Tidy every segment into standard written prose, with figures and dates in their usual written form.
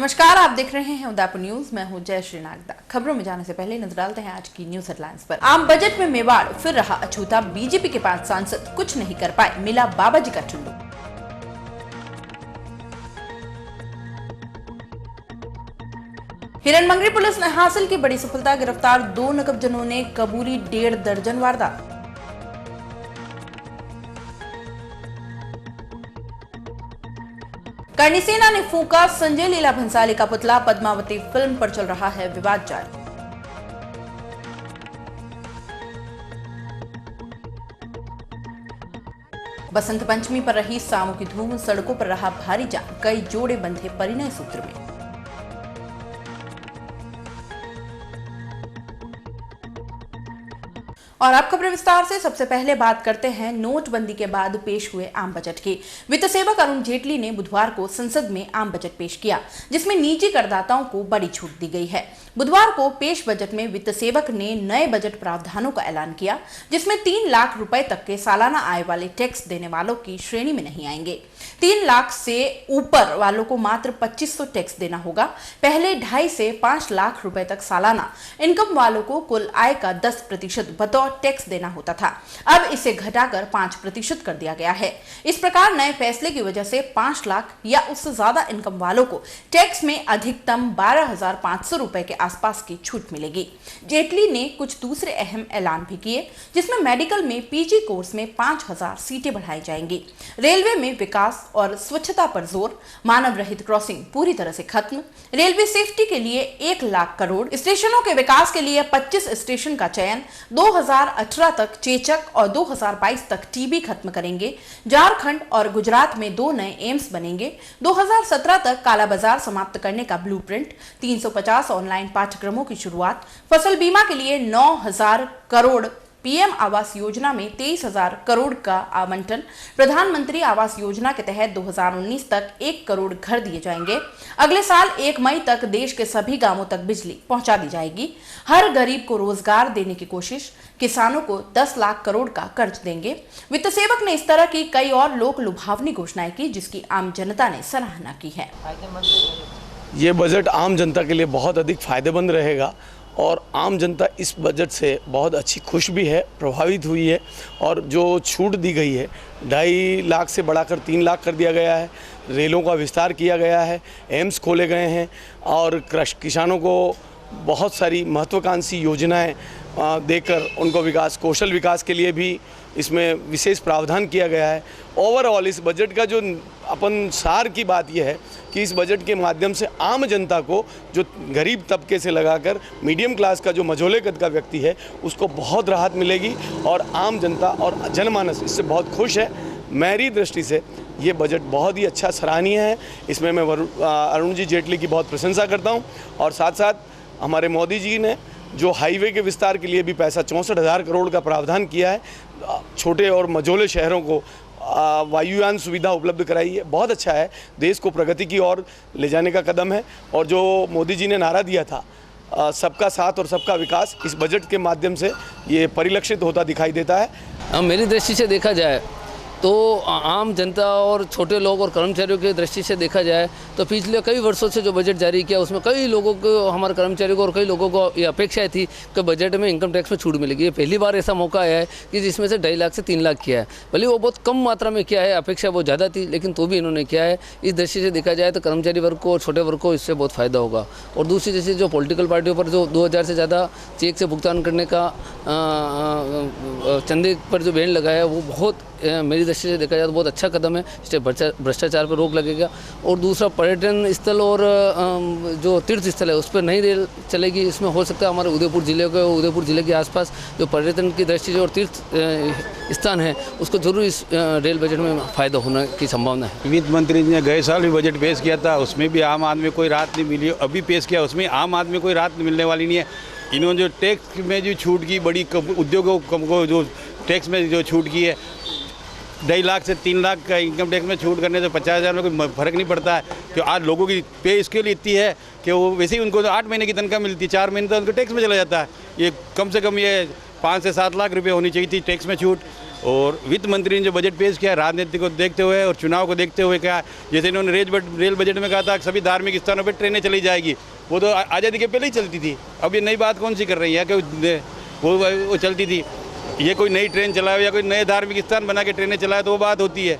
नमस्कार, आप देख रहे हैं उदयपुर न्यूज। मैं हूं जय श्री नागदा। खबरों में जाने से पहले नजर डालते हैं आज की न्यूज हेडलाइंस पर। आम बजट में मेवाड़ फिर रहा अछूता। बीजेपी के 5 सांसद कुछ नहीं कर पाए, मिला बाबा जी का चुल्लू। हिरणमंगरी पुलिस ने हासिल की बड़ी सफलता। गिरफ्तार 2 नकबजनों ने कबूली 1.5 दर्जन वारदात। करणी सेना ने फूंका संजय लीला भंसाली का पुतला। पद्मावती फिल्म पर चल रहा है विवाद जारी। बसंत पंचमी पर रही सामों की धूम। सड़कों पर रहा भारी जाम। कई जोड़े बंधे परिणय सूत्र में। और अब खबरें विस्तार से। सबसे पहले बात करते हैं नोटबंदी के बाद पेश हुए आम बजट की। वित्त सेवक अरुण जेटली ने बुधवार को संसद में आम बजट पेश किया, जिसमें निजी करदाताओं को बड़ी छूट दी गई है। बुधवार को पेश बजट में वित्त सेवक ने नए बजट प्रावधानों का ऐलान किया, जिसमें 3 लाख रुपए तक के सालाना आय वाले टैक्स देने वालों की श्रेणी में नहीं आएंगे। 3 लाख से ऊपर वालों को मात्र 2500 टैक्स देना होगा। पहले 2.5 से 5 लाख रुपए तक सालाना इनकम वालों को कुल आय का 10% बतौर टैक्स देना होता था। अब इसे घटाकर 5% कर दिया गया है। इस प्रकार नए फैसले की वजह से 5 लाख या उससे ज्यादा इनकम वालों को टैक्स में अधिकतम 12,500 रुपए के आसपास की छूट मिलेगी। जेटली ने कुछ दूसरे अहम ऐलान भी किए, जिसमें मेडिकल में पीजी कोर्स में 5000 सीटें बढ़ाई जाएंगी। रेलवे में विकास और स्वच्छता पर जोर। मानव रहित क्रॉसिंग पूरी तरह से खत्म। रेलवे सेफ्टी के लिए 1 लाख करोड़। स्टेशनों के विकास के लिए 25 स्टेशन का चयन। 2018 तक चेचक और 2022 तक टीबी खत्म करेंगे। झारखंड और गुजरात में 2 नए एम्स बनेंगे। 2017 तक काला बाजार समाप्त करने का ब्लूप्रिंट। 350 ऑनलाइन पाठ्यक्रमों की शुरुआत। फसल बीमा के लिए 9000 करोड़। पीएम आवास योजना में 23,000 करोड़ का आवंटन। प्रधानमंत्री आवास योजना के तहत 2019 तक 1 करोड़ घर दिए जाएंगे। अगले साल 1 मई तक देश के सभी गांवों तक बिजली पहुंचा दी जाएगी। हर गरीब को रोजगार देने की कोशिश। किसानों को 10 लाख करोड़ का कर्ज देंगे। वित्त सेवक ने इस तरह की कई और लोक लुभावनी घोषणाएं की, जिसकी आम जनता ने सराहना की है। ये बजट आम जनता के लिए बहुत अधिक फायदेमंद रहेगा और आम जनता इस बजट से बहुत अच्छी खुश भी है, प्रभावित हुई है। और जो छूट दी गई है 2.5 लाख से बढ़ाकर 3 लाख कर दिया गया है। रेलों का विस्तार किया गया है, एम्स खोले गए हैं और किसानों को बहुत सारी महत्वाकांक्षी योजनाएं देकर उनको विकास, कौशल विकास के लिए भी इसमें विशेष प्रावधान किया गया है। ओवरऑल इस बजट का जो अपन सार की बात यह है कि इस बजट के माध्यम से आम जनता को, जो गरीब तबके से लगाकर मीडियम क्लास का जो मझोले कद का व्यक्ति है, उसको बहुत राहत मिलेगी और आम जनता और जनमानस इससे बहुत खुश है। मेरी दृष्टि से ये बजट बहुत ही अच्छा, सराहनीय है। इसमें मैं अरुण जी जेटली की बहुत प्रशंसा करता हूँ। और साथ साथ हमारे मोदी जी ने जो हाईवे के विस्तार के लिए भी पैसा 64,000 करोड़ का प्रावधान किया है, छोटे और मझोले शहरों को वायुयान सुविधा उपलब्ध कराई है, बहुत अच्छा है। देश को प्रगति की ओर ले जाने का कदम है। और जो मोदी जी ने नारा दिया था सबका साथ और सबका विकास, इस बजट के माध्यम से ये परिलक्षित होता दिखाई देता है। मेरी दृष्टि से देखा जाए तो आम जनता और छोटे लोग और कर्मचारियों की दृष्टि से देखा जाए तो पिछले कई वर्षों से जो बजट जारी किया उसमें कई लोगों को, हमारे कर्मचारियों को और कई लोगों को ये अपेक्षा थी कि बजट में इनकम टैक्स में छूट मिलेगी। ये पहली बार ऐसा मौका आया है कि जिसमें से 2.5 लाख से 3 लाख किया है। भले वो बहुत कम मात्रा में किया है, अपेक्षा बहुत ज़्यादा थी, लेकिन तो भी इन्होंने किया है। इस दृष्टि से देखा जाए तो कर्मचारी वर्ग को और छोटे वर्ग को इससे बहुत फ़ायदा होगा। और दूसरी जैसे जो पॉलिटिकल पार्टियों पर जो 2000 से ज़्यादा चेक से भुगतान करने का चंदे पर जो बैन लगाया है, वो बहुत मेरी दृष्टि से देखा जाए तो बहुत अच्छा कदम है। इससे भ्रष्टाचार पर रोक लगेगा। और दूसरा, पर्यटन स्थल और जो तीर्थ स्थल है उस पर नई रेल चलेगी। इसमें हो सकता है हमारे उदयपुर जिले के आसपास जो पर्यटन की दृष्टि से और तीर्थ स्थान है उसको जरूर इस रेल बजट में फ़ायदा होने की संभावना है। वित्त मंत्री ने गए साल भी बजट पेश किया था, उसमें भी आम आदमी को कोई राहत नहीं मिली। अभी पेश किया, उसमें आम आदमी को कोई राहत मिलने वाली नहीं है। इन्होंने जो टैक्स में जो छूट की, बड़ी उद्योगों को जो टैक्स में जो छूट की है, 2.5 लाख से 3 लाख का इनकम टैक्स में छूट करने से 50,000 में कोई फ़र्क नहीं पड़ता है। कि आज लोगों की पे इसके लिए इतनी है कि वो वैसे ही उनको 8 महीने की तनख्वाह मिलती है, 4 महीने तो उनको टैक्स में चला जाता है। ये कम से कम ये 5 से 7 लाख रुपए होनी चाहिए थी टैक्स में छूट। और वित्त मंत्री ने जो बजट पेश किया राजनीति को देखते हुए और चुनाव को देखते हुए क्या, जैसे इन्होंने रेल बजट में कहा था कि सभी धार्मिक स्थानों पर ट्रेनें चली जाएगी, वो तो आज़ादी के पहले ही चलती थी। अब ये नई बात कौन सी कर रही है कि वो चलती थी। ये कोई नई ट्रेन चलाए या कोई नए धार्मिक स्थान बना के ट्रेनें चलाए तो वो बात होती है।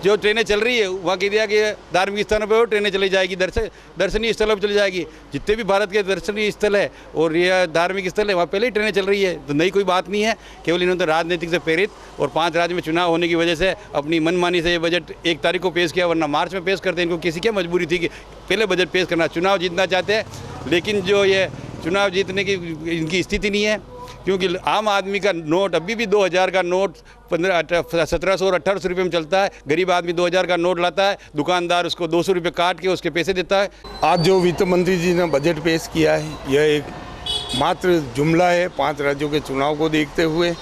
जो ट्रेनें चल रही है वहाँ कह दिया कि धार्मिक स्थानों पर वो ट्रेनें चली जाएगी, दर्शनीय स्थलों पर चली जाएगी। जितने भी भारत के दर्शनीय स्थल है और ये धार्मिक स्थल है वहाँ पहले ही ट्रेनें चल रही है, तो नई कोई बात नहीं है। केवल इन्होंने तो राजनीतिक से प्रेरित और 5 राज्य में चुनाव होने की वजह से अपनी मनमानी से ये बजट 1 तारीख को पेश किया, वरना मार्च में पेश करते। इनको किसी क्या मजबूरी थी कि पहले बजट पेश करना। चुनाव जीतना चाहते हैं, लेकिन जो ये चुनाव जीतने की इनकी स्थिति नहीं है, क्योंकि आम आदमी का नोट अभी भी 2000 का नोट 1700 और 1800 रुपये में चलता है। गरीब आदमी 2000 का नोट लाता है, दुकानदार उसको 200 रुपये काट के उसके पैसे देता है। आज जो वित्त मंत्री जी ने बजट पेश किया है, यह एक मात्र जुमला है 5 राज्यों के चुनाव को देखते हुए।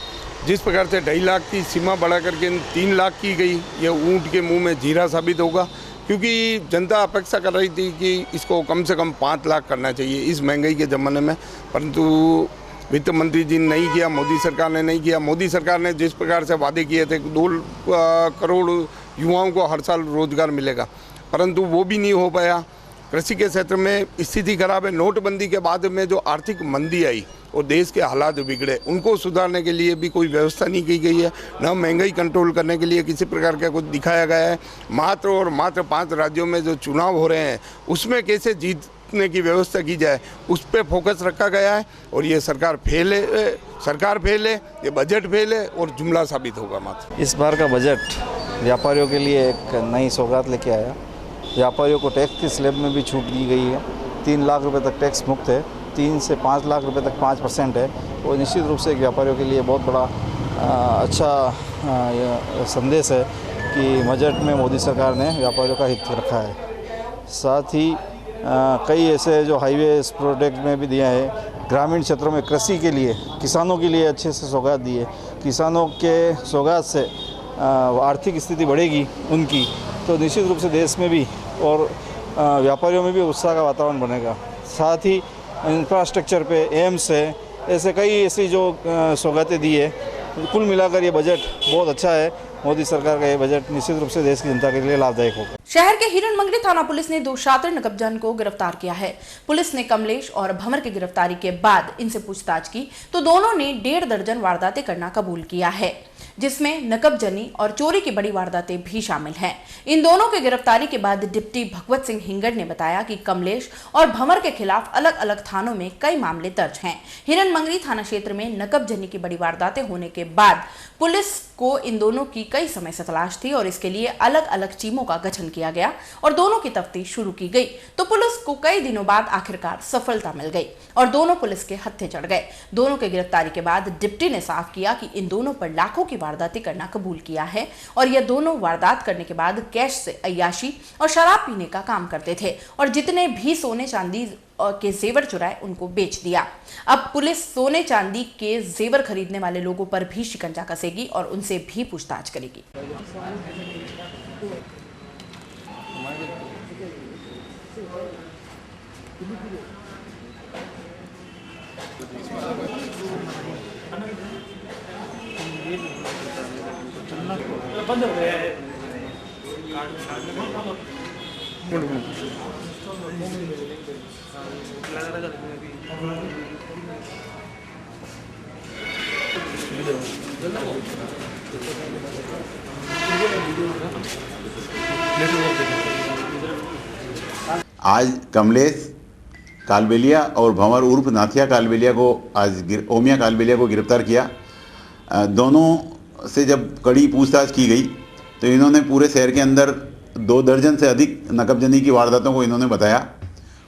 जिस प्रकार से 2.5 लाख की सीमा बढ़ा करके 3 लाख की गई, यह ऊँट के मुँह में जीरा साबित होगा, क्योंकि जनता अपेक्षा कर रही थी कि इसको कम से कम 5 लाख करना चाहिए इस महंगाई के ज़माने में, परंतु वित्त मंत्री जी ने नहीं किया, मोदी सरकार ने नहीं किया। मोदी सरकार ने जिस प्रकार से वादे किए थे 2 करोड़ युवाओं को हर साल रोजगार मिलेगा, परंतु वो भी नहीं हो पाया। कृषि के क्षेत्र में स्थिति खराब है। नोटबंदी के बाद में जो आर्थिक मंदी आई और देश के हालात बिगड़े, उनको सुधारने के लिए भी कोई व्यवस्था नहीं की गई है, न महंगाई कंट्रोल करने के लिए किसी प्रकार का कुछ दिखाया गया है। मात्र और मात्र 5 राज्यों में जो चुनाव हो रहे हैं उसमें कैसे जीतने की व्यवस्था की जाए, उस पर फोकस रखा गया है। और ये सरकार फेल है, ये बजट फेल है और जुमला साबित होगा मात्र। इस बार का बजट व्यापारियों के लिए एक नई सौगात लेके आया। व्यापारियों को टैक्स की स्लैब में भी छूट दी गई है। 3 लाख रुपए तक टैक्स मुक्त है, 3 से 5 लाख रुपए तक 5% है। और निश्चित रूप से एक व्यापारियों के लिए बहुत बड़ा अच्छा संदेश है कि बजट में मोदी सरकार ने व्यापारियों का हित रखा है। साथ ही कई ऐसे जो हाईवे प्रोजेक्ट में भी दिया है। ग्रामीण क्षेत्रों में कृषि के लिए, किसानों के लिए अच्छे से सौगात दी है। किसानों के सौगात से आर्थिक स्थिति बढ़ेगी उनकी, तो निश्चित रूप से देश में भी और व्यापारियों में भी उत्साह का वातावरण बनेगा। साथ ही इंफ्रास्ट्रक्चर पे, एम्स है, ऐसे कई ऐसी जो सौगातें दी है। कुल मिलाकर ये बजट बहुत अच्छा है। मोदी सरकार का ये बजट निश्चित रूप से देश की जनता के लिए लाभदायक होगा। शहर के हिरन मंगरी थाना पुलिस ने 2 शातिर नकबजन को गिरफ्तार किया है। पुलिस ने कमलेश और भंवर की गिरफ्तारी के बाद इनसे पूछताछ की तो दोनों ने 1.5 दर्जन वारदातें करना कबूल किया है, जिसमें नकबजनी और चोरी की बड़ी वारदातें भी शामिल हैं। इन दोनों की गिरफ्तारी के बाद डिप्टी भगवत सिंह हिंगड़ ने बताया कि कमलेश और भंवर के खिलाफ अलग अलग थानों में कई मामले दर्ज हैं। हिरन मंगरी थाना क्षेत्र में नकबजनी की बड़ी वारदातें होने के बाद पुलिस को इन दोनों की कई समय से तलाश थी और इसके लिए अलग अलग टीमों का गठन किया गया और दोनों की तफ्तीश शुरू की गई। तो पुलिस को कई दिनों बाद आखिरकार सफलता मिल गई और दोनों पुलिस के हत्थे चढ़ गए। दोनों की गिरफ्तारी के बाद डिप्टी ने साफ किया कि इन दोनों पर लाखों की वारदातें करना कबूल किया है और ये दोनों वारदात करने के बाद कैश से अय्याशी और शराब पीने का काम करते थे और जितने भी सोने चांदी के जेवर चुराए उनको बेच दिया। अब पुलिस सोने चांदी के जेवर खरीदने वाले लोगों पर भी शिकंजा कसेगी और उनसे भी पूछताछ करेगी। आज कमलेश कालबेलिया और भंवर उर्फ नाथिया कालबेलिया को आज ओमिया कालबेलिया को गिरफ्तार किया। दोनों से जब कड़ी पूछताछ की गई तो इन्होंने पूरे शहर के अंदर 2 दर्जन से अधिक नकबजनी की वारदातों को इन्होंने बताया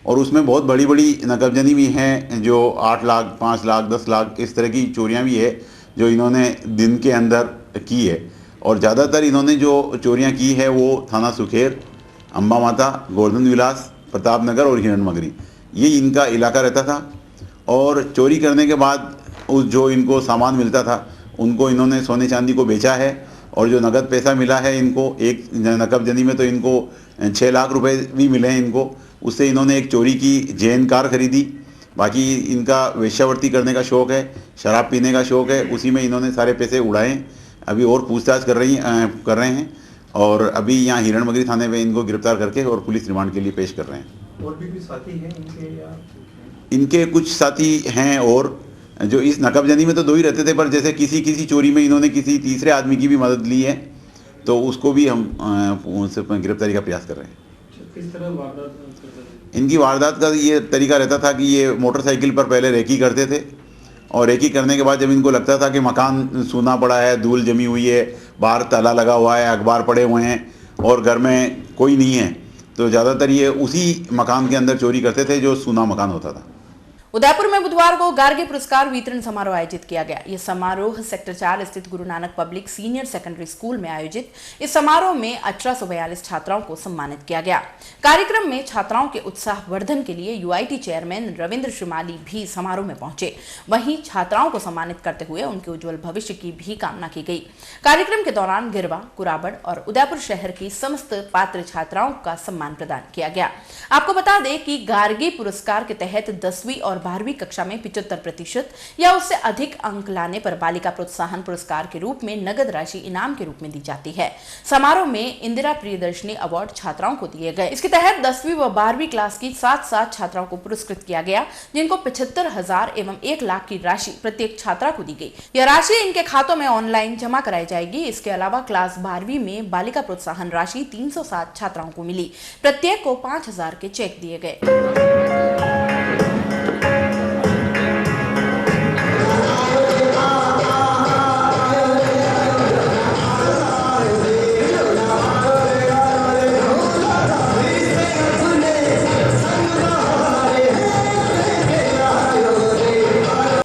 और उसमें बहुत बड़ी बड़ी नकबजनी भी हैं जो 8 लाख, 5 लाख, 10 लाख इस तरह की चोरियां भी है जो इन्होंने दिन के अंदर की है। और ज़्यादातर इन्होंने जो चोरियां की है वो थाना सुखेर, अम्बा माता, गोवर्धन विलास, प्रताप नगर और हिरन मगरी, ये इनका इलाका रहता था। और चोरी करने के बाद उस जो इनको सामान मिलता था उनको इन्होंने सोने चांदी को बेचा है और जो नगद पैसा मिला है इनको, एक नकबजनी में तो इनको 6 लाख रुपए भी मिले हैं इनको। उससे इन्होंने एक चोरी की जैन कार खरीदी। बाकी इनका वेश्यावृत्ति करने का शौक़ है, शराब पीने का शौक़ है, उसी में इन्होंने सारे पैसे उड़ाए। अभी और पूछताछ कर रहे हैं और अभी यहाँ हिरणमगरी थाने में इनको गिरफ्तार करके और पुलिस रिमांड के लिए पेश कर रहे हैं। और भी साथी हैं इनके या इनके कुछ साथी हैं और जो इस नकबजंदी में तो 2 ही रहते थे, पर जैसे किसी चोरी में इन्होंने किसी तीसरे आदमी की भी मदद ली है तो उसको भी हम उनसे गिरफ्तारी का प्रयास कर रहे हैं। किस तरह वारदात? इनकी वारदात का ये तरीका रहता था कि ये मोटरसाइकिल पर पहले रेकी करते थे और रेकी करने के बाद जब इनको लगता था कि मकान सूना पड़ा है, धूल जमी हुई है, बाहर ताला लगा हुआ है, अखबार पड़े हुए हैं और घर में कोई नहीं है, तो ज़्यादातर ये उसी मकान के अंदर चोरी करते थे जो सूना मकान होता था। उदयपुर में बुधवार को गार्गी पुरस्कार वितरण समारोह आयोजित किया गया। यह समारोह सेक्टर 4 स्थित Guru Nanak public senior secondary school में आयोजित इस समारोह में 1842 छात्राओं को सम्मानित किया गया। कार्यक्रम में छात्राओं के उत्साहवर्धन के लिए यूआईटी चेयरमैन रविंद्र श्रीमाली भी समारोह में पहुंचे। वहीं छात्राओं को सम्मानित करते हुए उनके उज्जवल भविष्य की भी कामना की गई। कार्यक्रम के दौरान गिरवा, कुराबड़ और उदयपुर शहर की समस्त पात्र छात्राओं का सम्मान प्रदान किया गया। आपको बता दें कि गार्गी पुरस्कार के तहत 10वीं और 12वीं कक्षा में 75% या उससे अधिक अंक लाने पर बालिका प्रोत्साहन पुरस्कार के रूप में नगद राशि इनाम के रूप में दी जाती है। समारोह में इंदिरा प्रियदर्शनी अवार्ड छात्राओं को दिए गए। इसके तहत 10वीं व 12वीं क्लास की 7 छात्राओं को पुरस्कृत किया गया, जिनको 75,000 एवं 1 लाख की राशि प्रत्येक छात्रा को दी गई। यह राशि इनके खातों में ऑनलाइन जमा कराई जाएगी। इसके अलावा क्लास 12वीं में बालिका प्रोत्साहन राशि 307 छात्राओं को मिली। प्रत्येक को 5,000 के चेक दिए गए।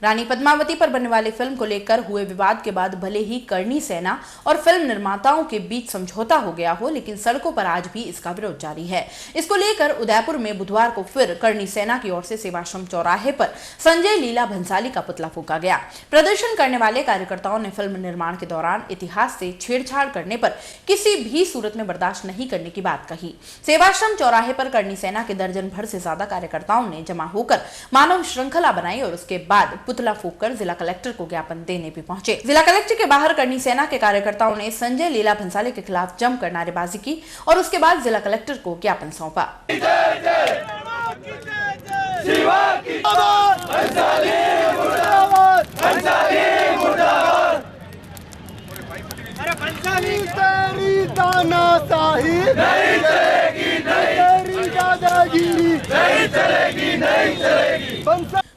रानी पद्मावती पर बनने वाली फिल्म को लेकर हुए विवाद के बाद भले ही करणी सेना और फिल्म निर्माताओं के बीच समझौता हो गया हो, लेकिन सड़कों पर आज भी इसका विरोध जारी है। इसको लेकर उदयपुर में बुधवार को फिर करणी सेना की ओर से सेवाश्रम चौराहे पर संजय लीला भंसाली का पुतला फूंका गया। प्रदर्शन करने वाले कार्यकर्ताओं ने फिल्म निर्माण के दौरान इतिहास से छेड़छाड़ करने पर किसी भी सूरत में बर्दाश्त नहीं करने की बात कही। सेवाश्रम चौराहे पर करणी सेना के दर्जन भर से ज्यादा कार्यकर्ताओं ने जमा होकर मानव श्रृंखला बनाई और उसके बाद पुतला फूंककर जिला कलेक्टर को ज्ञापन देने भी पहुंचे। जिला कलेक्टर के बाहर करणी सेना के कार्यकर्ताओं ने संजय लीला भंसाली के खिलाफ जमकर नारेबाजी की और उसके बाद जिला कलेक्टर को ज्ञापन सौंपा।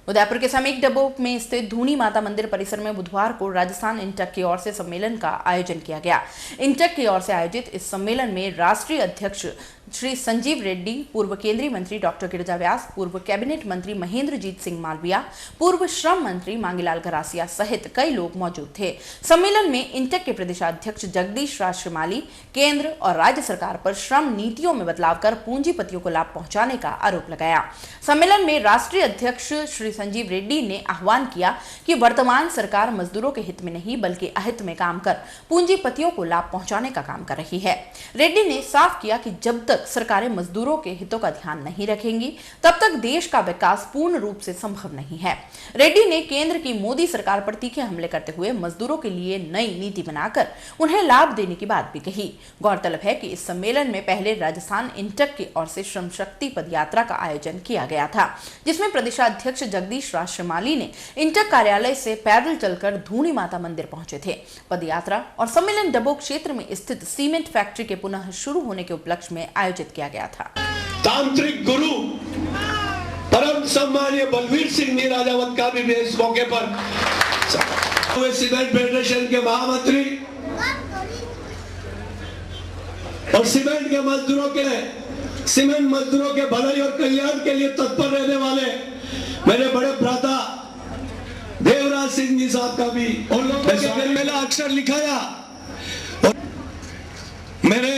उदयपुर के समीप डब्बों में स्थित धूनी माता मंदिर परिसर में बुधवार को राजस्थान इंटक की ओर से सम्मेलन का आयोजन किया गया। इंटक की ओर से आयोजित इस सम्मेलन में राष्ट्रीय अध्यक्ष श्री संजीव रेड्डी, पूर्व केंद्रीय मंत्री डॉक्टर गिरिजा व्यास, पूर्व कैबिनेट मंत्री महेंद्रजीत सिंह मालविया, पूर्व श्रम मंत्री मांगीलाल घरासिया सहित कई लोग मौजूद थे। सम्मेलन में इंटक के प्रदेशाध्यक्ष जगदीश राज श्रीमाली केंद्र और राज्य सरकार पर श्रम नीतियों में बदलाव कर पूंजीपतियों को लाभ पहुंचाने का आरोप लगाया। सम्मेलन में राष्ट्रीय अध्यक्ष श्री संजीव रेड्डी ने आह्वान किया कि वर्तमान सरकार मजदूरों के हित में नहीं बल्कि अहित में काम कर पूंजीपतियों को लाभ पहुंचाने का काम कर रही है। रेड्डी ने साफ किया कि जब तक सरकारें मजदूरों के हितों का ध्यान नहीं रखेंगी तब तक देश का विकास पूर्ण रूप से संभव नहीं है। रेड्डी ने केंद्र की मोदी सरकार पर तीखे हमले करते हुए मजदूरों के लिए नई नीति बनाकर उन्हें लाभ देने की बात भी कही। गौरतलब है कि इस सम्मेलन में पहले राजस्थान इंटक की ओर से श्रम शक्ति पदयात्रा का आयोजन किया गया था, जिसमें प्रदेशाध्यक्ष जगदीश राज श्रीमाली ने इंटक कार्यालय से पैदल चलकर धूनी माता मंदिर पहुंचे थे। पदयात्रा और सम्मेलन डबोक क्षेत्र में स्थित सीमेंट फैक्ट्री के पुनः शुरू होने के उपलक्ष्य में आयोजित किया गया था। तांत्रिक गुरु परम सम्मानीय बलवीर सिंह जी राजावत का भी इस मौके पर सीमेंट फेडरेशन के महामंत्री और सीमेंट के मजदूरों के सीमेंट मजदूरों के भलाई और कल्याण के लिए तत्पर रहने वाले मेरे बड़े भ्राता देवराज सिंह जी साहब का भी और लोगों के मेरा अक्षर लिखाया और मेरे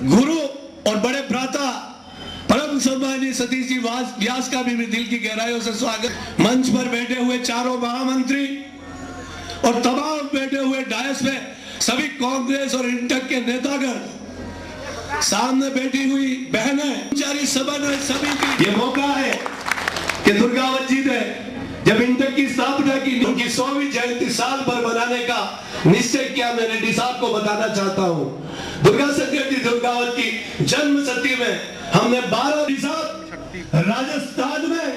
गुरु और बड़े भ्राता परम सम्मानीय सतीश जी व्यास का भी दिल की गहराइयों से स्वागत। मंच पर बैठे हुए चारों महामंत्री और तमाम बैठे हुए डायस में सभी कांग्रेस और इंटक के नेतागण, सामने बैठी हुई बहनें, जारी सभा ने सभी की ये मौका है कि दुर्गावत जी ने जब इंटेक की स्थापना की, उनकी 100वीं जयंती साल भर मनाने का निश्चय किया। मैं रेड्डी साहब को बताना चाहता हूं, दुर्गा शंकर जी दुर्गावत की जन्म शती में हमने 12 राजस्थान में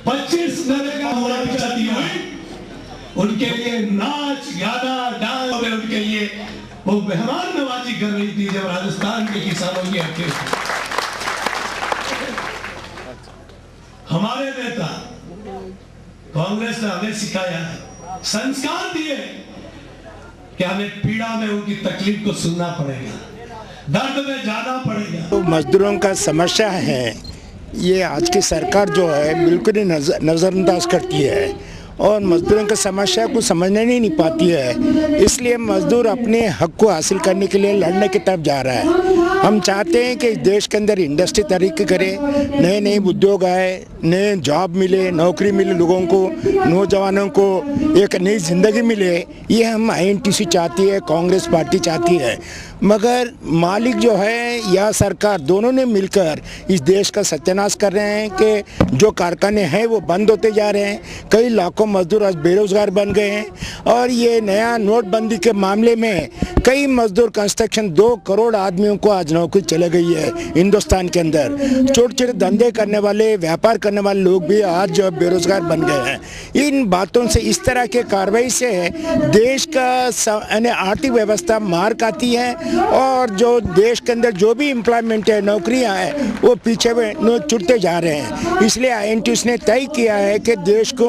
25 नरेगा मुआवजा दिया। उनके लिए नाच गाना डांस में उनके लिए वो मेहमान नवाजी कर रही थी जब राजस्थान के किसानों की हत्या। हमारे नेता कांग्रेस ने हमें सिखाया, संस्कार दिए कि हमें पीड़ा में उनकी तकलीफ को सुनना पड़ेगा, दर्द में जाना पड़ेगा। तो मजदूरों का समस्या है, ये आज की सरकार जो है बिल्कुल ही नज़रअंदाज करती है और मजदूरों की समस्या को समझने नहीं पाती है। इसलिए मजदूर अपने हक को हासिल करने के लिए लड़ने की तरफ जा रहा है। हम चाहते हैं कि देश के अंदर इंडस्ट्री तरक्की करे, नए नए उद्योग आए, नए जॉब मिले, नौकरी मिले लोगों को, नौजवानों को एक नई ज़िंदगी मिले। ये हम INTC चाहती है, कांग्रेस पार्टी चाहती है। मगर मालिक जो है या सरकार दोनों ने मिलकर इस देश का सत्यानाश कर रहे हैं कि जो कारखाने हैं वो बंद होते जा रहे हैं, कई लाखों मजदूर आज बेरोजगार बन गए हैं। और ये नया नोटबंदी के मामले में कई मजदूर कंस्ट्रक्शन 2 करोड़ आदमियों को आज नौकरी चले गई है हिंदुस्तान के अंदर। छोटे छोटे धंधे करने वाले, व्यापार करने वाले लोग भी आज जो बेरोजगार बन गए हैं। इन बातों से, इस तरह के कार्रवाई से देश का आर्थिक व्यवस्था मार खाती है और जो देश के अंदर जो भी एम्प्लॉयमेंट है, नौकरियां हैं, वो पीछे छूटते जा रहे हैं। इसलिए INTC ने तय किया है कि देश को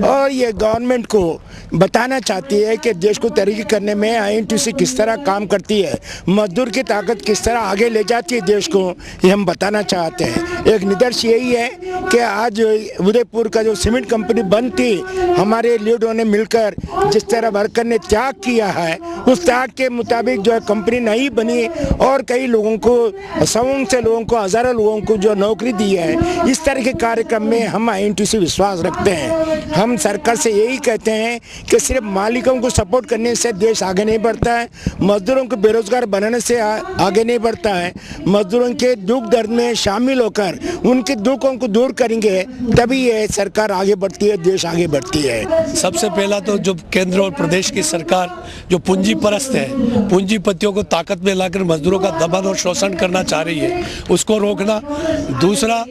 और ये गवर्नमेंट को बताना चाहती है कि देश को तरक्की करने में INTC किस तरह काम करती है, मजदूर की ताकत किस तरह आगे ले जाती है देश को, ये हम बताना चाहते हैं। एक निदर्श यही है कि आज उदयपुर का जो सीमेंट कंपनी बंद थी, हमारे लीडरों ने मिलकर जिस तरह वर्कर ने त्याग किया है, उस त्याग के मुताबिक जो है कंपनी नहीं बनी और कई लोगों को, 100 से लोगों को, हजारों लोगों को जो नौकरी दी है। इस तरह के कार्यक्रम में हम INTC विश्वास रखते हैं। हम सरकार से यही कहते हैं कि सिर्फ मालिकों को सपोर्ट करने से देश आगे नहीं बढ़ता है, मजदूरों को बेरोजगार बनाने से आगे नहीं बढ़ता है। मजदूरों के दुख दर्द में शामिल होकर उनके दुखों को दूर करेंगे तभी ये सरकार आगे बढ़ती है, देश आगे बढ़ती है। सबसे पहला तो जो केंद्र और प्रदेश की सरकार जो पूंजी परस्त है, पूंजीपतियों को ताकत में लाकर मजदूरों का दमन और शोषण करना चाह रही है, उसको रोकना। दूसरा,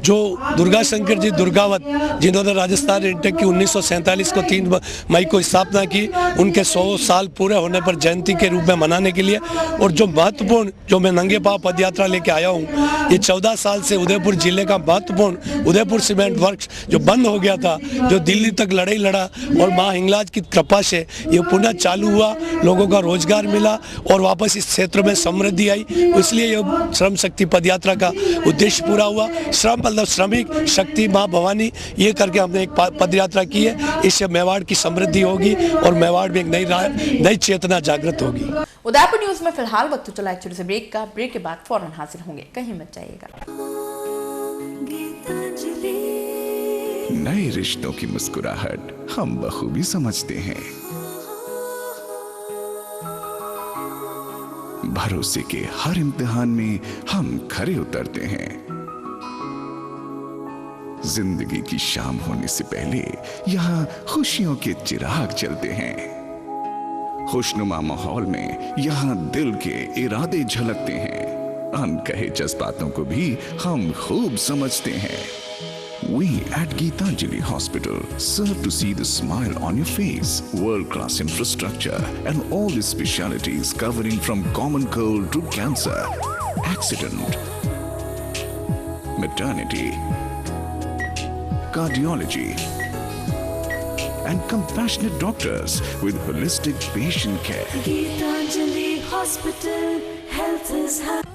जो दुर्गा शंकर जी दुर्गावत जिन्होंने राजस्थान इंटेक की 1947 को 3 मई को स्थापना की, उनके 100 साल पूरे होने पर जयंती के रूप में मनाने के लिए, और जो महत्वपूर्ण, जो मैं नंगे पांव पदयात्रा लेके आया हूँ, ये 14 साल से उदयपुर जिले का महत्वपूर्ण उदयपुर सीमेंट वर्क्स जो बंद हो गया था, जो दिल्ली तक लड़ाई लड़ा और माँ हिंगलाज की कृपा से ये पुनः चालू हुआ, लोगों का रोजगार मिला और वापस इस क्षेत्र में समृद्धि आई। इसलिए ये श्रम शक्ति पदयात्रा का उद्देश्य पूरा हुआ। श्रम मतलब श्रमिक शक्ति माँ भवानी, ये करके हमने एक पदयात्रा की है। इससे मेवाड़ की समृद्धि होगी और मेवाड़ में एक नई चेतना जागृत होगी। उदयपुर न्यूज में फिलहाल वक्त चला एक छोटे से ब्रेक का। ब्रेक के बाद फौरन हाजिर होंगे, कहीं मत जाइएगा। नए रिश्तों की मुस्कुराहट हम बखूबी समझते हैं। भरोसे के हर इम्तिहान में हम खरे उतरते हैं। जिंदगी की शाम होने से पहले यहाँ खुशियों के चिराग जलते हैं। खुशनुमा माहौल में यहाँ दिल के इरादे झलकते हैं। अनकहे जज्बातों को भी हम खूब समझते हैं। We at Geetanjali Hospital serve to see the smile on your face. World-class infrastructure and all the specialities covering from common cold to cancer, accident, maternity, cardiology, and compassionate doctors with holistic patient care. Geetanjali Hospital, health is happy.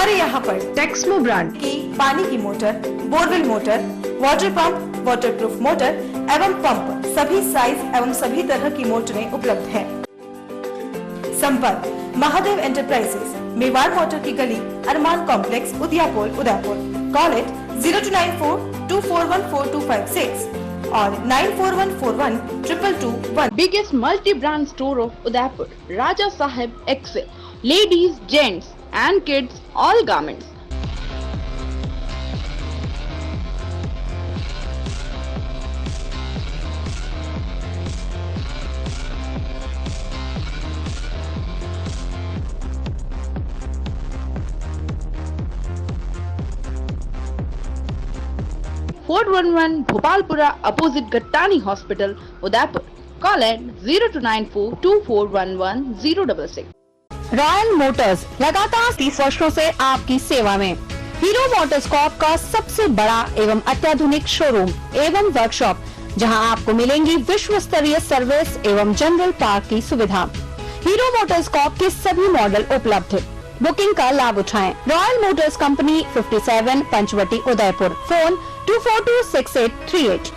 हमारे यहाँ पर Texmo brand की पानी की motor, borewell motor, water pump, waterproof motor एवं pump सभी size एवं सभी तरह की मोटरें उपलब्ध हैं। संपर्क महादेव एंटरप्राइजेस, मेवाड़ मोटर की गली, Armaan complex, Udaipur Udaipur. Call it 0294241426 और 9414122221। Biggest multi-brand store of Udaipur, Raja Sahib Excel, ladies, gents and kids, all garments. Fort 11 Bhopalpura opposite Gattani Hospital, Udaipur. Call at 029424111066. Royal Motors लगातार 30 वर्षों से आपकी सेवा में। हीरो मोटरकॉर्प का सबसे बड़ा एवं अत्याधुनिक शोरूम एवं वर्कशॉप, जहां आपको मिलेंगी विश्व स्तरीय सर्विस एवं जनरल पार्क की सुविधा। हीरो मोटरकॉर्प के सभी मॉडल उपलब्ध। बुकिंग का लाभ उठाएं। Royal Motors company 57 Panchvati Udaipur. Phone 24263838।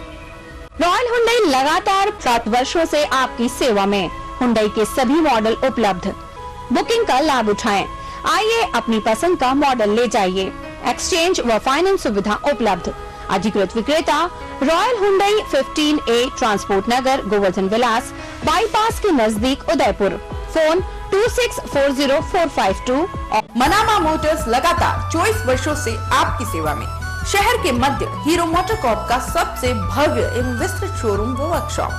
Royal Hyundai लगातार 7 वर्षों से आपकी सेवा में। हुंडई के सभी मॉडल उपलब्ध। बुकिंग का लाभ उठाएं। आइए अपनी पसंद का मॉडल ले जाइए। एक्सचेंज व फाइनेंस सुविधा उपलब्ध। अधिकृत विक्रेता रॉयल हुंडई 15A ट्रांसपोर्ट नगर, गोवर्धन विलास, बाईपास के नजदीक उदयपुर। फोन 26404552। मनामा मोटर्स लगातार 24 वर्षों से आपकी सेवा में। शहर के मध्य हीरो मोटरकॉर्प का सबसे भव्य एवं विस्तृत शोरूम व वर्कशॉप,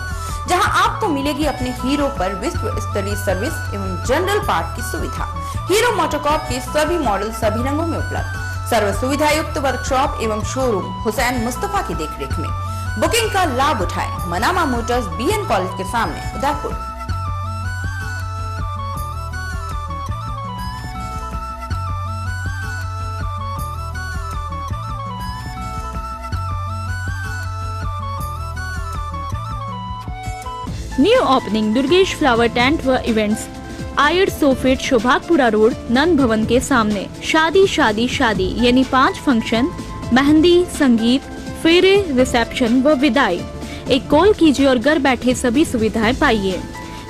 जहां आपको मिलेगी अपने हीरो पर विश्व स्तरीय सर्विस एवं जनरल पार्ट की सुविधा। हीरो मोटरकॉर्प के सभी मॉडल सभी रंगों में उपलब्ध। सर्व सुविधा युक्त वर्कशॉप एवं शोरूम हुसैन मुस्तफा की देखरेख में। बुकिंग का लाभ उठाएं। मनामा मोटर्स BN कॉलेज के सामने Udaipur. New opening Durgesh flower tent व इवेंट्स, आयर सोफेट, शोभागपुरा रोड, नंद भवन के सामने। शादी शादी शादी यानी 5 फंक्शन, मेहंदी, संगीत, फेरे, रिसेप्शन व विदाई। एक कॉल कीजिए और घर बैठे सभी सुविधाएं पाइए।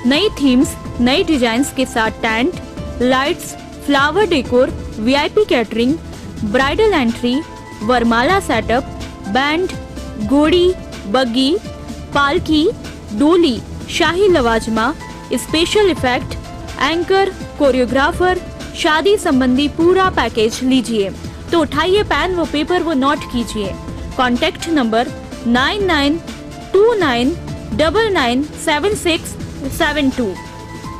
नई थीम्स, नई डिजाइन्स के साथ tent, lights, flower decor, VIP catering, bridal entry, वरमाला सेटअप, बैंड, घोड़ी, बग्गी, पालकी, डोली, शाही लवाजमा, स्पेशल इफेक्ट, एंकर, कोरियोग्राफर, शादी संबंधी पूरा पैकेज लीजिए तो उठाइए पेन व पेपर व नोट कीजिए। Contact number 9929997672।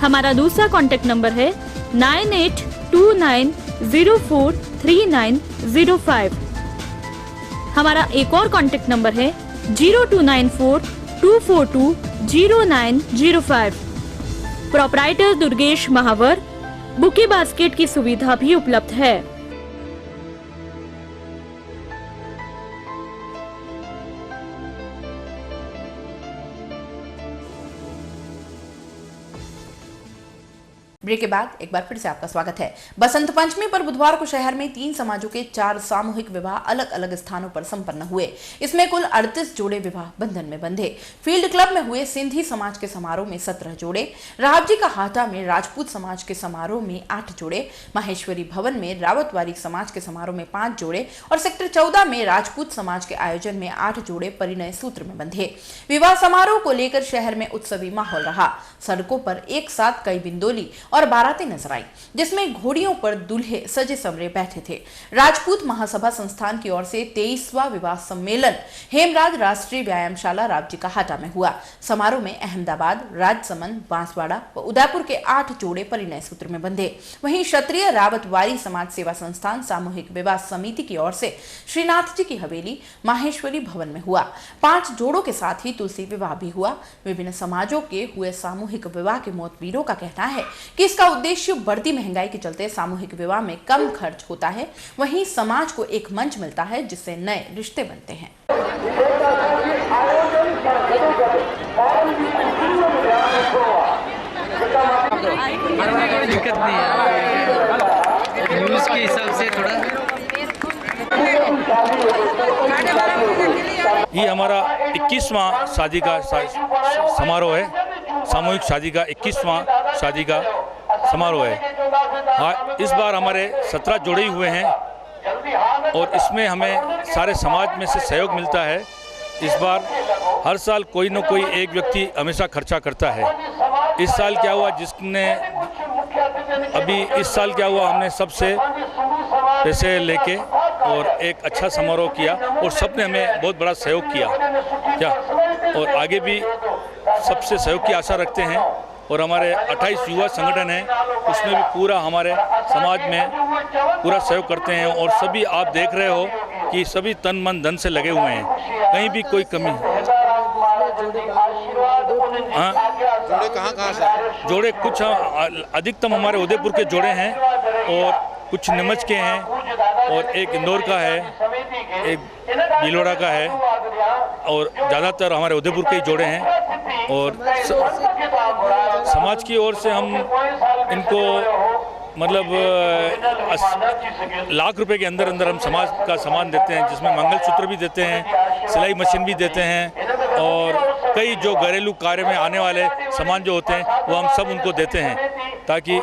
हमारा दूसरा कॉन्टैक्ट नंबर है 9829043905। हमारा एक और कॉन्टैक्ट नंबर है 029424200905। प्रोपराइटर दुर्गेश महावर। बुके बास्केट की सुविधा भी उपलब्ध है। ब्रेक के बाद एक बार फिर से आपका स्वागत है। बसंत पंचमी पर बुधवार को शहर में 3 समाजों के 4 सामूहिक विवाह अलग अलग स्थानों पर संपन्न हुए। इसमें कुल 38 जोड़े विवाह बंधन में बंधे। फील्ड क्लब में हुए सिंधी समाज के समारोह में 17 जोड़े, रावजी का हाटा में राजपूत समाज के समारोह में 8 जोड़े, माहेश्वरी भवन में रावतवारी समाज के समारोह में 5 जोड़े और सेक्टर 14 में राजपूत समाज के आयोजन में 8 जोड़े परिणय सूत्र में बंधे। विवाह समारोह को लेकर शहर में उत्सवी माहौल रहा। सड़कों पर एक साथ कई बिंदोली और बारातें नजर आई, जिसमें घोड़ियों पर दूल्हे सजे संवरे बैठे थे। राजपूत महासभा संस्थान की ओर से 23वां विवाह सम्मेलन हेमराज राष्ट्रीय व्यायामशाला रावजी का हाटा में हुआ। समारोह में अहमदाबाद, राजसमंद, बांसवाड़ा व उदयपुर के 8 जोड़े परिणय सूत्र में बंधे। वहीं क्षत्रिय रावतवारी समाज सेवा संस्थान सामूहिक विवाह समिति की ओर से श्रीनाथ जी की हवेली माहेश्वरी भवन में हुआ। 5 जोड़ों के साथ ही तुलसी विवाह भी हुआ। विभिन्न समाजों के हुए सामूहिक विवाह के मोहतवीरों का कहना है कि इसका उद्देश्य बढ़ती महंगाई के चलते सामूहिक विवाह में कम खर्च होता है, वहीं समाज को एक मंच मिलता है जिससे नए रिश्ते बनते हैं। दिक्कत नहीं है, न्यूज़ उसके हिसाब से थोड़ा ये हमारा 21वां शादी का समारोह है, सामूहिक शादी का 21वां शादी का समारोह है। हाँ, इस बार हमारे 17 जोड़े हुए हैं और इसमें हमें सारे समाज में से सहयोग मिलता है। इस बार हर साल कोई न कोई एक व्यक्ति हमेशा खर्चा करता है। इस साल क्या हुआ, इस साल क्या हुआ, हमने सबसे पैसे लेके और एक अच्छा समारोह किया और सबने हमें बहुत बड़ा सहयोग किया क्या, और आगे भी सबसे सहयोग की आशा रखते हैं। और हमारे 28 युवा संगठन हैं, उसमें भी पूरा हमारे समाज में पूरा सहयोग करते हैं और सभी आप देख रहे हो कि सभी तन मन धन से लगे हुए हैं, कहीं भी कोई कमी। हाँ, जोड़े कहाँ से? जोड़े कुछ अधिकतम हमारे उदयपुर के जोड़े हैं और कुछ नीमच के हैं और एक इंदौर का है, एक भीलवाड़ा का है और ज़्यादातर हमारे उदयपुर के ही जोड़े हैं। और समाज की ओर से हम इनको मतलब लाख रुपए के अंदर अंदर हम समाज का सामान देते हैं, जिसमें मंगलसूत्र भी देते हैं, सिलाई मशीन भी देते हैं और कई जो घरेलू कार्य में आने वाले सामान जो होते हैं वो हम सब उनको देते हैं ताकि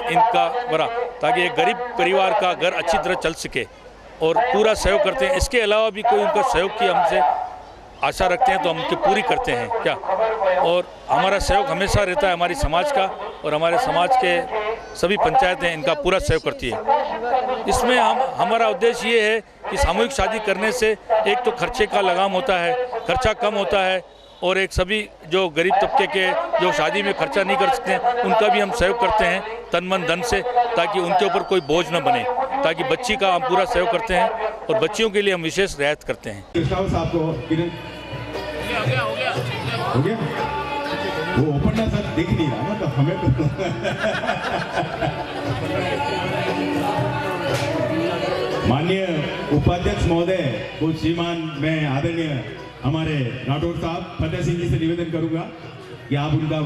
एक गरीब परिवार का घर अच्छी तरह चल सके और पूरा सहयोग करते हैं। इसके अलावा भी कोई उनका सहयोग की हमसे आशा रखते हैं तो हम उनकी पूरी करते हैं क्या। और हमारा सहयोग हमेशा रहता है हमारी समाज का, और हमारे समाज के सभी पंचायतें इनका पूरा सहयोग करती है। इसमें हमारा उद्देश्य ये है कि सामूहिक शादी करने से एक तो खर्चे का लगाम होता है, खर्चा कम होता है, और एक सभी जो गरीब तबके के जो शादी में खर्चा नहीं कर सकते हैं उनका भी हम सहयोग करते हैं तन मन धन से, ताकि उनके ऊपर कोई बोझ न बने, ताकि बच्ची का हम पूरा सहयोग करते हैं और बच्चियों के लिए हम विशेष रियायत करते हैं। हो गया? वो ओपन ना सर दिख नहीं रहा ना, तो हमें माननीय उपाध्यक्ष महोदय को श्रीमान मैं आदरणीय हमारे राठौर साहब फतेह सिंह जी से निवेदन करूंगा कि आप उनका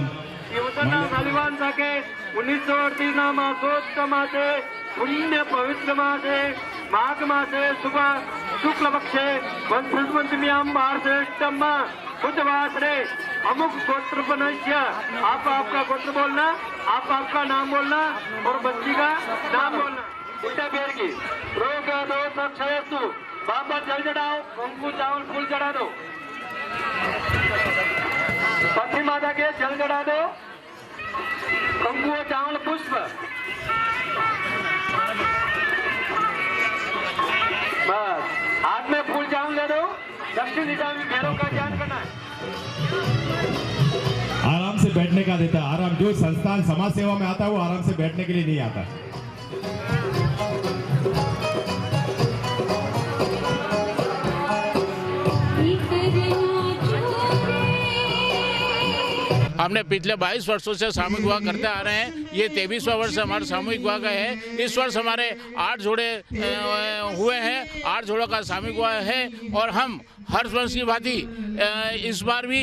पुण्य पवित्र मासे माघ मासे सुबह शुक्ल पक्षे वंशवंतम्याम भारतेष्टम बुधवासरे अमुक गोत्र बनस्य। आप आपका गोत्र बोलना, आप आपका नाम बोलना और बच्ची का नाम बोलना। उल्टा पैर की रोग दोष क्षयस्तु। बाबा जल चढ़ाओ, कुंकू चावल फूल चढ़ा दो, पत्नी माता के जल चढ़ा दो, कुंकू चावल पुष्प। बस हाथ में फूल चावल दे दो। दक्षिण दिशा में भैरव का ध्यान करना है। आराम से बैठने का देता है, आराम। जो संस्थान समाज सेवा में आता है वो आराम से बैठने के लिए नहीं आता। हमने पिछले 22 वर्षों से सामूहिक विवाह करते आ रहे हैं। ये 23वां वर्ष हमारे सामूहिक विवाह का है। इस वर्ष हमारे 8 जोड़े हुए हैं, 8 जोड़ों का सामूहिक विवाह है। और हम हर वर्ष की भांति इस बार भी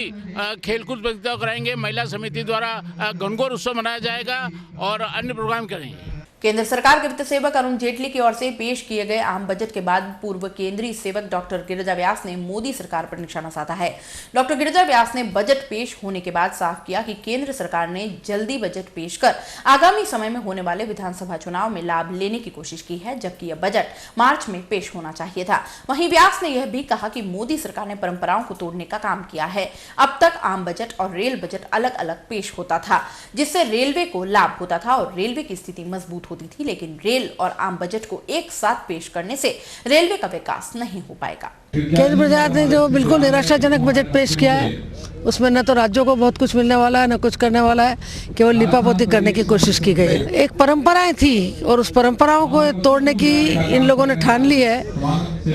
खेलकूद प्रतियोगिता कराएंगे। महिला समिति द्वारा गणगौर उत्सव मनाया जाएगा और अन्य प्रोग्राम करेंगे। केंद्र सरकार के वित्त सेवक अरुण जेटली की ओर से पेश किए गए आम बजट के बाद पूर्व केंद्रीय सेवक डॉक्टर गिरिजा व्यास ने मोदी सरकार पर निशाना साधा है। डॉक्टर गिरिजा व्यास ने बजट पेश होने के बाद साफ किया कि केंद्र सरकार ने जल्दी बजट पेश कर आगामी समय में होने वाले विधानसभा चुनाव में लाभ लेने की कोशिश की है, जबकि यह बजट मार्च में पेश होना चाहिए था। वहीं व्यास ने यह भी कहा कि मोदी सरकार ने परंपराओं को तोड़ने का काम किया है। अब तक आम बजट और रेल बजट अलग अलग पेश होता था, जिससे रेलवे को लाभ होता था और रेलवे की स्थिति मजबूत होती थी, लेकिन रेल और आम बजट को एक साथ पेश करने से रेलवे का विकास नहीं हो पाएगा। केंद्र सरकार ने जो बिल्कुल निराशाजनक बजट पेश किया है, उसमें न तो राज्यों को बहुत कुछ मिलने वाला है न कुछ करने वाला है, केवल लिपापोती करने की कोशिश की गई है। एक परंपराएं थी और उस परंपराओं को तोड़ने की इन लोगों ने ठान ली है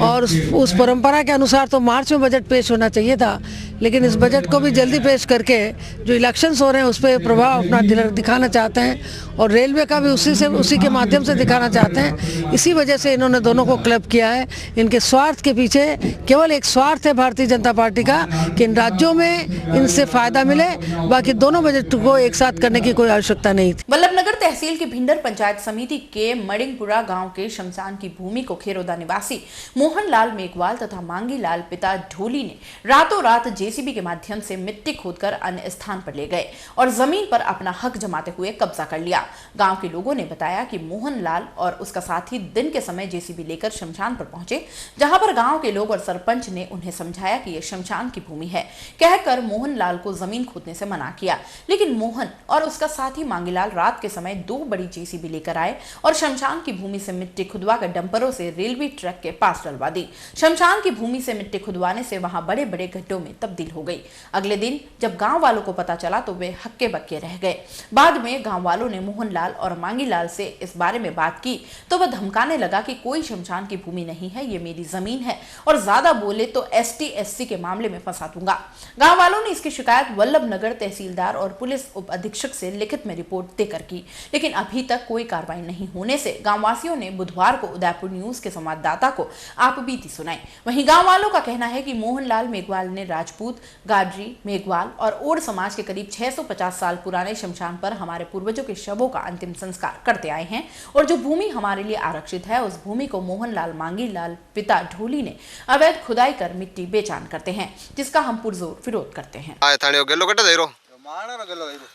और उस परंपरा के अनुसार तो मार्च में बजट पेश होना चाहिए था, लेकिन इस बजट को भी जल्दी पेश करके जो इलेक्शंस हो रहे हैं उस पर प्रभाव अपना दिखाना चाहते हैं और रेलवे का भी उसी के माध्यम से दिखाना चाहते हैं। इसी वजह से इन्होंने दोनों को क्लब किया है। इनके स्वार्थ के पीछे केवल एक स्वार्थ है भारतीय जनता पार्टी का कि इन राज्यों में इनसे फायदा मिले, बाकी दोनों बजट को एक साथ करने की कोई आवश्यकता नहीं थी। वल्लभनगर तहसील की भिंडर पंचायत समिति के मडिंगपुरा गांव के शमशान की भूमि को खेरोदा निवासी मोहनलाल मेघवाल तथा मांगीलाल पिता ढोली ने रातों रात जेसीबी के माध्यम से मिट्टी खोदकर अन्य स्थान पर ले गए और जमीन पर अपना हक जमाते हुए कब्जा कर लिया। गांव के लोगों ने बताया कि मोहनलाल और उसका साथी दिन के समय जेसीबी लेकर शमशान पर पहुंचे, जहां पर गांव के लोग और सरपंच ने उन्हें समझाया कि यह शमशान की भूमि है, कहकर मोहनलाल को जमीन खोदने से मना किया। लेकिन मोहन और उसका साथी मांगीलाल रात के समय 2 बड़ी जेसीबी लेकर आए और शमशान की भूमि से मिट्टी खुदवा कर डंपरों से रेलवे ट्रैक के पास डलवा दी। शमशान की भूमि से मिट्टी खुदवाने से वहां बड़े बड़े गड्ढों में तब्दील हो गई। अगले दिन जब गांव वालों को पता चला तो वे हक्के बक्के रह गए। बाद में गांव वालों ने मोहनलाल और मांगीलाल से इस बारे में बात की तो वह धमकाने लगा कि कोई शमशान की भूमि नहीं है, ये मेरी जमीन है और ज्यादा बोले तो ST-SC के मामले में फंसा दूंगा। गांव वालों ने इसकी शिकायत वल्लभनगर तहसीलदार और पुलिस उप अधीक्षक से लिखित में रिपोर्ट देकर की, लेकिन अभी तक कोई कार्रवाई नहीं होने से गांववासियों ने बुधवार को उदयपुर न्यूज के संवाददाता को आपबीती सुनाई। वहीं गांव वालों का कहना है कि मोहनलाल मेघवाल ने राजपूत, गाडरी, मेघवाल और ओड समाज के करीब 650 साल पुराने शमशान पर हमारे पूर्वजों के शवों का अंतिम संस्कार करते आए हैं और जो भूमि हमारे लिए आरक्षित है उस भूमि को मोहनलाल मांगीलाल पिता ढोली ने अवैध खुदाई कर मिट्टी बेचान करते हैं, जिसका हम पुरजोर विरोध करते हैं।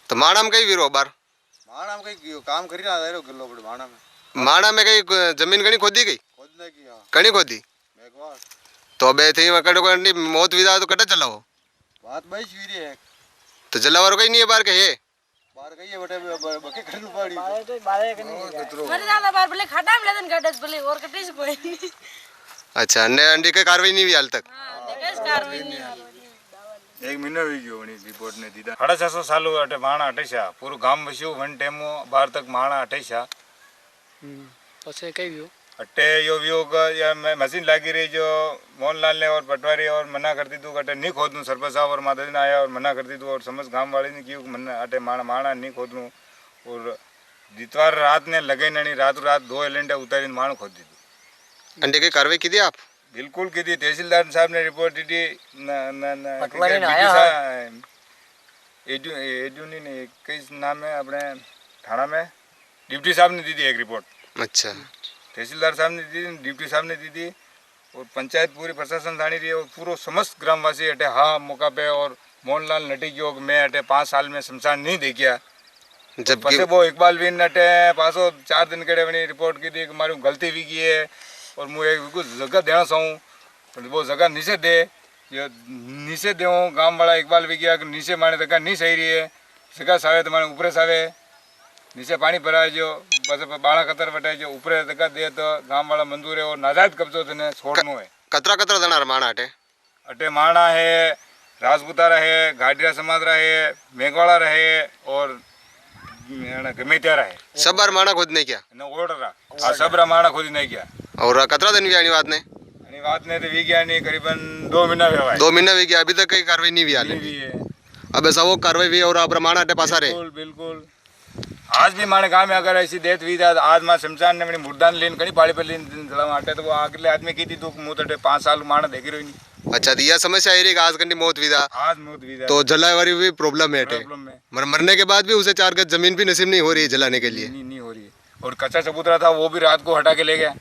तो माणा में कई वीरो बार माणा में कई काम करी ना दे रो किलो बड़े माणा में कई जमीन कणी खोदी गई खोदने की कणी खोदी मेघवाल तो अबे थी वकड़ को मौत विदा तो कटा चलाओ बात भाई वीरी है तो जलावर कई नहीं है बार के है बार कई है बटे बके करन पड़ी बारे कनी मर जाला बार भले खाटा में लेदन गडस भले और कटे से कोई नहीं। अच्छा अंडे के कार्रवाई नहीं हुई हाल तक। हां देखेस कार्रवाई नहीं 1 महीना हुई गयो रिपोर्ट ने दीदा 650 साल अटे माणा अटेशा पूरा गांव बस्यो वन टेमो बार तक माणा अटेशा पछे कई वियो अटे यो वियोग या मशीन लागी रही जो मोहनलाल ने और पटवारी और मना कर दी तू अटे नहीं खोदूं सरपंच साहब और माता जी ने आया और मना कर दी तू और समझ गांव वाले ने क्यों मना अटे माणा नहीं खोदूं और जितवार रात ने लगे नहीं रात 2 एलेंडे उतारी माण खोद दी तू अंडे की कार्रवाई की दी आप बिल्कुल की दी तहसीलदार साहब ने रिपोर्ट दी पटवारी ने आया एजुनी ने किस नाम है अपने थाना में डिप्टी साहब ने दी थी एक रिपोर्ट। अच्छा तहसीलदार साहब ने दी डिप्टी साहब ने दी थी और पंचायत पूरी प्रशासन थानी रही और पूरा समस्त ग्रामवासी अटे हाँ मौका पे और मोहनलाल नटी की मैं अटे 5 साल में शमशान नहीं देखिया जब वो इकबाल बीन अटे 4 दिन के रिपोर्ट की थी कि मारी गलती भी की है और मुझे जगह देना चाहूँ वो जगह नीचे दे जो नीचे दे गांव वाला इकबाल भी गया कि नीचे माने जगह नहीं सही रही है जगह सावे तो माने ऊपर सावे नीचे पानी भराए जो बस बाड़ा कतर बटाए जो ऊपर जगह दे तो गांव वाला मंजूर है और नाजायज कब्जो थे छोड़नो है। कतरा जना माणा अटे माणा है राजपूता रहे गाडिया समाज रहे मेघवाड़ा रहे और गमेत्या रहे सब बार माणा खोद नहीं किया न ओडरा सब रा माणा खोद नहीं किया और कतरा दिन भी आनी बात ने तो वी गया नहीं करीबन 2 महीना हुआ 2 महीना भी गया अभी तक कोई कार्रवाई नहीं हुई हाल अब ऐसा वो कार्रवाई हुई और आप माणा अटे पासा रहे बिल्कुल आज भी माने गांव में अगर ऐसी डेथ हुई आज मां शमशान ने मेरी मुर्दान लेन कहीं पाड़ी पर लेन चलावा तो वो अगले आदमी की थी तो मुँह 5 साल माणा देखी रही नहीं। अच्छा तो यह समस्या है आज कंडी मौत विदा आज मौत विदा तो जलाए वाली भी प्रॉब्लम है मरने के बाद भी उसे 4 गज जमीन भी नसीब नहीं हो रही है जलाने के लिए नहीं हो रही है और कच्चा चबूतरा था वो भी रात को हटा के ले गया।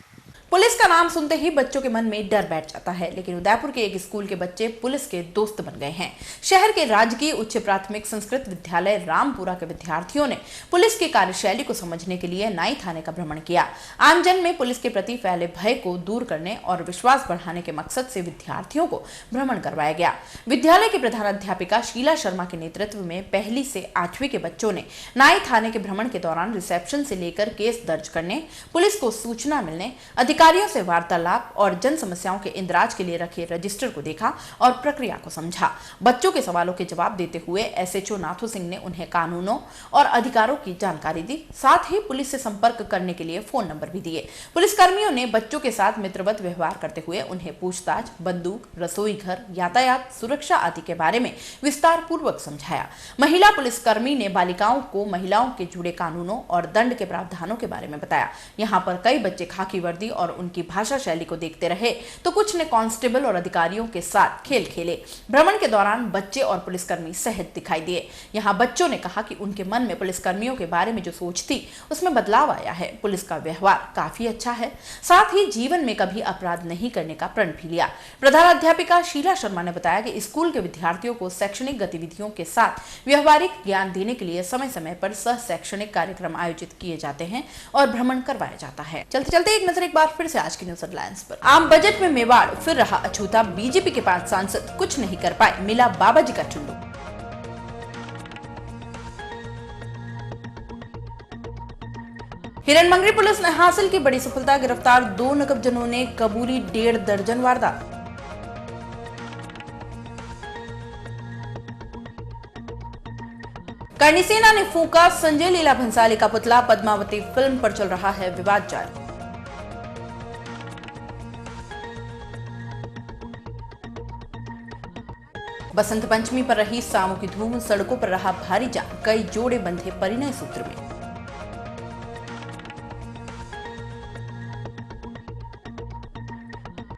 पुलिस का नाम सुनते ही बच्चों के मन में डर बैठ जाता है, लेकिन उदयपुर के एक स्कूल के बच्चे पुलिस के दोस्त बन गए हैं। शहर के राजकीय उच्च प्राथमिक संस्कृत विद्यालय रामपुरा के विद्यार्थियों ने पुलिस की कार्यशैली को समझने के लिए नाई थाने का भ्रमण किया। आमजन में पुलिस के प्रति फैले भय को दूर करने और विश्वास बढ़ाने के मकसद से विद्यार्थियों को भ्रमण करवाया गया। विद्यालय की प्रधानाध्यापिका शीला शर्मा के नेतृत्व में 1 से 8वीं के बच्चों ने नाई थाने के भ्रमण के दौरान रिसेप्शन से लेकर केस दर्ज करने, पुलिस को सूचना मिलने, अधिकारियों से वार्तालाप और जन समस्याओं के इंदराज के लिए रखे रजिस्टर को देखा और प्रक्रिया को समझा। बच्चों के सवालों के जवाब देते हुए एसएचओ नाथू सिंह ने उन्हें कानूनों और अधिकारों की जानकारी दी, साथ ही पुलिस से संपर्क करने के लिए फोन नंबर भी दिए। पुलिसकर्मियों ने बच्चों के साथ मित्रवत व्यवहार करते हुए उन्हें पूछताछ, बंदूक, रसोई घर, यातायात, सुरक्षा आदि के बारे में विस्तार पूर्वक समझाया। महिला पुलिसकर्मी ने बालिकाओं को महिलाओं के जुड़े कानूनों और दंड के प्रावधानों के बारे में बताया। यहाँ पर कई बच्चे खाकी वर्दी और उनकी भाषा शैली को देखते रहे तो कुछ ने कांस्टेबल और अधिकारियों के साथ खेल खेले। भ्रमण के दौरान बच्चे और पुलिसकर्मी सहज दिखाई दिए। यहाँ बच्चों ने कहा कि उनके मन में पुलिसकर्मियों के बारे में जो सोच थी उसमें बदलाव आया है। पुलिस का व्यवहार काफी अच्छा है, साथ ही जीवन में कभी अपराध नहीं करने का प्रण भी लिया। प्रधानाध्यापिका शीला शर्मा ने बताया कि स्कूल के विद्यार्थियों को शैक्षणिक गतिविधियों के साथ व्यवहारिक ज्ञान देने के लिए समय समय पर सह शैक्षणिक कार्यक्रम आयोजित किए जाते हैं और भ्रमण करवाया जाता है। चलते चलते एक नजर एक बार फिर से आज की न्यूज हेडलाइंस पर। आम बजट में मेवाड़ फिर रहा अछूता, बीजेपी के 5 सांसद कुछ नहीं कर पाए, मिला बाबा जी का चुल्लू। हिरणमंगरी पुलिस ने हासिल की बड़ी सफलता, गिरफ्तार 2 नकबजनों ने कबूली 1.5 दर्जन वारदात। करणी सेना ने फूंका संजय लीला भंसाली का पुतला, पद्मावती फिल्म पर चल रहा है विवाद जारी। बसंत पंचमी पर रही सामों की धूम, सड़कों पर रहा भारी जाम, कई जोड़े बंधे परिणय सूत्र में।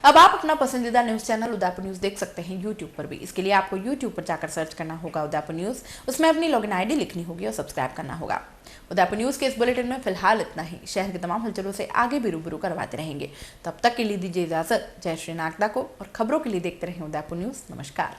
अब आप अपना पसंदीदा न्यूज चैनल उदयपुर न्यूज देख सकते हैं यूट्यूब पर भी। इसके लिए आपको यूट्यूब पर जाकर सर्च करना होगा उदयपुर न्यूज, उसमें अपनी लॉगिन आईडी लिखनी होगी और सब्सक्राइब करना होगा। उदयपुर न्यूज के इस बुलेटिन में फिलहाल इतना ही। शहर के तमाम हलचलों से आगे भी रूबरू करवाते रहेंगे। तब तक के लिए दीजिए इजाजत। जय श्री नागदा को, और खबरों के लिए देखते रहें उदयपुर न्यूज। नमस्कार।